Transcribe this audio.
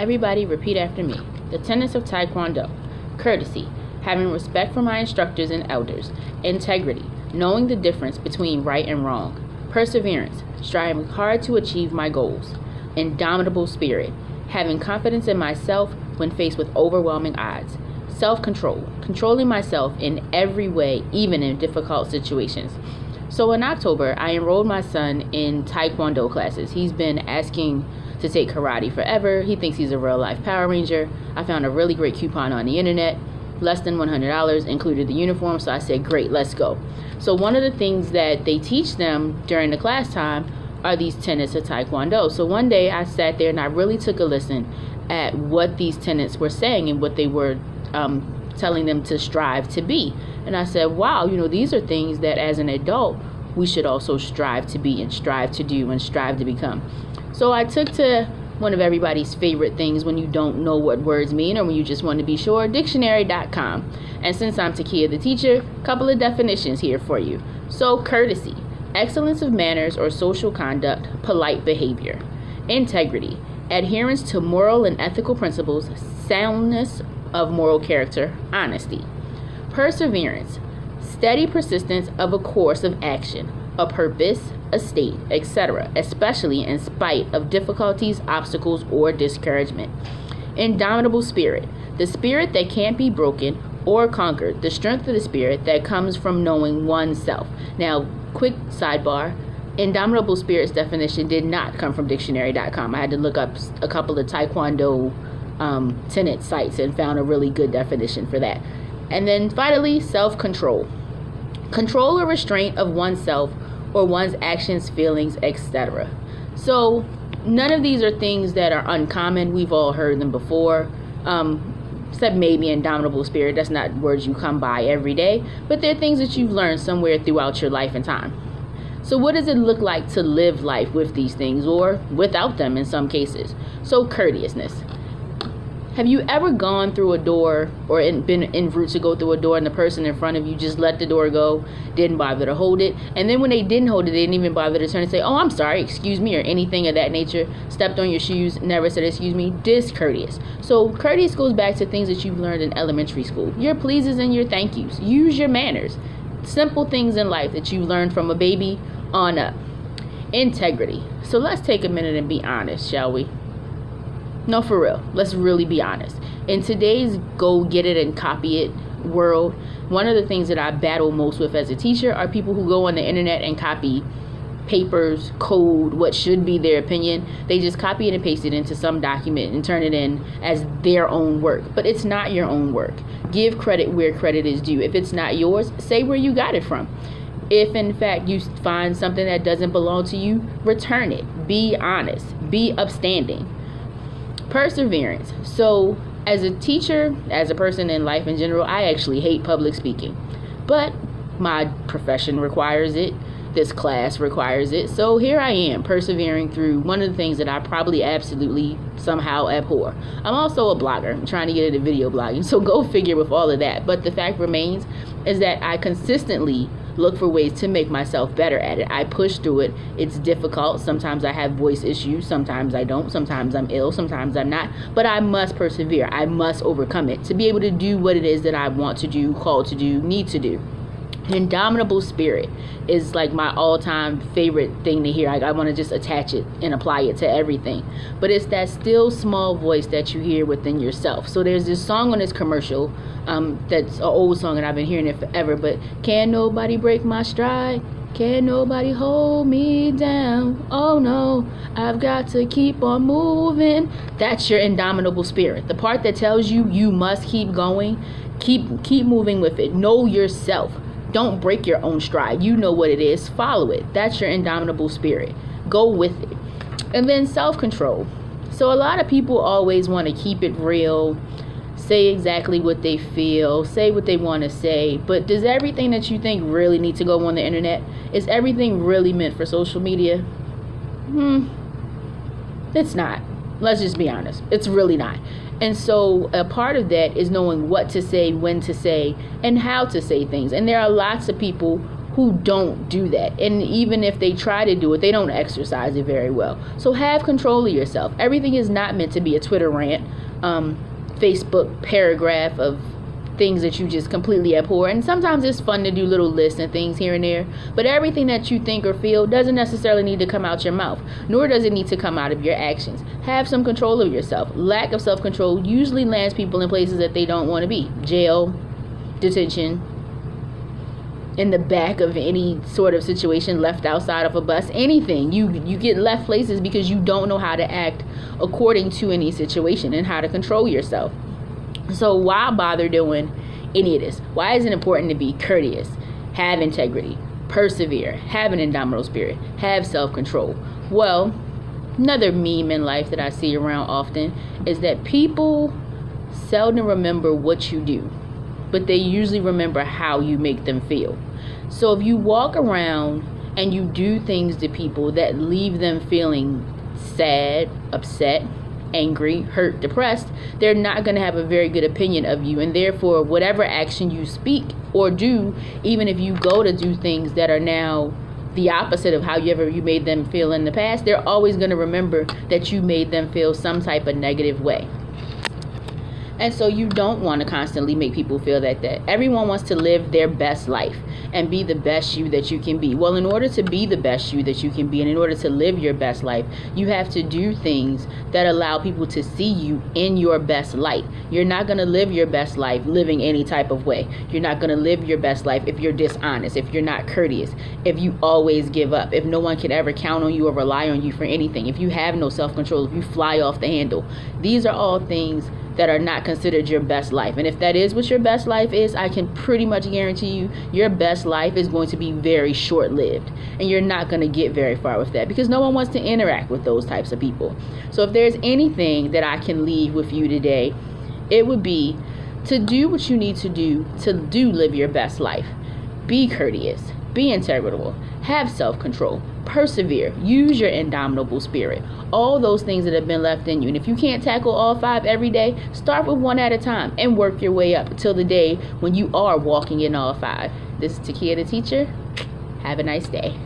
Everybody repeat after me. The tenets of Taekwondo. Courtesy, having respect for my instructors and elders. Integrity, knowing the difference between right and wrong. Perseverance, striving hard to achieve my goals. Indomitable spirit, having confidence in myself when faced with overwhelming odds. Self-control, controlling myself in every way, even in difficult situations. So in October, I enrolled my son in Taekwondo classes. He's been asking to take karate forever. He thinks he's a real life Power Ranger. I found a really great coupon on the internet, less than $100, included the uniform. So I said, great, let's go. So one of the things that they teach them during the class time are these tenets of Taekwondo. So one day I sat there and I really took a listen at what these tenets were saying and what they were telling them to strive to be. And I said, wow, these are things that as an adult, we should also strive to be and strive to do and strive to become. So I took to one of everybody's favorite things when you don't know what words mean or when you just want to be sure, dictionary.com. And since I'm Takia the teacher, a couple of definitions here for you. So courtesy, excellence of manners or social conduct, polite behavior. Integrity, adherence to moral and ethical principles, soundness of moral character, honesty. Perseverance, steady persistence of a course of action, a purpose, a state, etc., especially in spite of difficulties, obstacles, or discouragement. Indomitable spirit, the spirit that can't be broken or conquered, the strength of the spirit that comes from knowing oneself. Now, quick sidebar, indomitable spirit's definition did not come from dictionary.com. I had to look up a couple of Taekwondo tenet sites and found a really good definition for that. And then finally, self-control. Control or restraint of oneself or one's actions, feelings, etc. So none of these are things that are uncommon. We've all heard them before. Except maybe indomitable spirit. That's not words you come by every day. But they're things that you've learned somewhere throughout your life and time. So what does it look like to live life with these things or without them in some cases? So courteousness. Have you ever gone through a door or been en route to go through a door and the person in front of you just let the door go, didn't bother to hold it, and then when they didn't hold it, they didn't even bother to turn and say, oh, I'm sorry, excuse me, or anything of that nature, stepped on your shoes, never said excuse me, discourteous. So courteous goes back to things that you've learned in elementary school. Your pleases and your thank yous. Use your manners. Simple things in life that you learned from a baby on up. Integrity. So let's take a minute and be honest, shall we? No, for real. Let's really be honest. In today's go get it and copy it world, one of the things that I battle most with as a teacher are people who go on the internet and copy papers, code, what should be their opinion. They just copy it and paste it into some document and turn it in as their own work. But it's not your own work. Give credit where credit is due. If it's not yours, say where you got it from. If in fact you find something that doesn't belong to you, return it. Be honest. Be upstanding. Perseverance. So as a teacher, as a person in life in general, I actually hate public speaking, but my profession requires it. This class requires it. So here I am persevering through one of the things that I probably absolutely somehow abhor. I'm also a blogger. I'm trying to get into video blogging. So go figure with all of that. But the fact remains is that I consistently look for ways to make myself better at it. I push through it. It's difficult. Sometimes I have voice issues. Sometimes I don't. Sometimes I'm ill. Sometimes I'm not. But I must persevere. I must overcome it to be able to do what it is that I want to do, called to do, need to do. Indomitable spirit is like my all-time favorite thing to hear. I want to just attach it and apply it to everything. But it's that still small voice that you hear within yourself. So there's this song on this commercial that's an old song and I've been hearing it forever. But can nobody break my stride? Can nobody hold me down? Oh no, I've got to keep on moving. That's your indomitable spirit. The part that tells you you must keep going. Keep moving with it. Know yourself. Don't break your own stride. You know what it is. Follow it. That's your indomitable spirit. Go with it. And then self-control. So a lot of people always want to keep it real, say exactly what they feel, say what they want to say. But does everything that you think really need to go on the internet? Is everything really meant for social media? It's not. Let's just be honest. It's really not. And so a part of that is knowing what to say, when to say, and how to say things. And there are lots of people who don't do that. And even if they try to do it, they don't exercise it very well. So have control of yourself. Everything is not meant to be a Twitter rant, Facebook paragraph of things that you just completely abhor. And sometimes it's fun to do little lists and things here and there, but everything that you think or feel doesn't necessarily need to come out your mouth, nor does it need to come out of your actions. Have some control of yourself. Lack of self-control usually lands people in places that they don't want to be. Jail, detention, in the back of any sort of situation, left outside of a bus, anything. You get left places because you don't know how to act according to any situation and how to control yourself. So why bother doing any of this? Why is it important to be courteous, have integrity, persevere, have an indomitable spirit, have self-control? Well, another meme in life that I see around often is that people seldom remember what you do, but they usually remember how you make them feel. So if you walk around and you do things to people that leave them feeling sad, upset, angry, hurt, depressed, they're not going to have a very good opinion of you. And therefore, whatever action you speak or do, even if you go to do things that are now the opposite of how you made them feel in the past, they're always going to remember that you made them feel some type of negative way. And so you don't want to constantly make people feel that everyone wants to live their best life and be the best you that you can be. Well, in order to be the best you that you can be, and in order to live your best life, you have to do things that allow people to see you in your best light. You're not going to live your best life living any type of way. You're not going to live your best life if you're dishonest, if you're not courteous, if you always give up, if no one can ever count on you or rely on you for anything, if you have no self-control, if you fly off the handle. These are all things that are not considered your best life. And if that is what your best life is, I can pretty much guarantee you your best life is going to be very short-lived, and you're not going to get very far with that because no one wants to interact with those types of people. So if there's anything that I can leave with you today, it would be to do what you need to do live your best life. Be courteous, be integral, have self-control, persevere, use your indomitable spirit, all those things that have been left in you. And if you can't tackle all 5 every day, start with 1 at a time and work your way up until the day when you are walking in all 5. This is Takia the teacher. Have a nice day.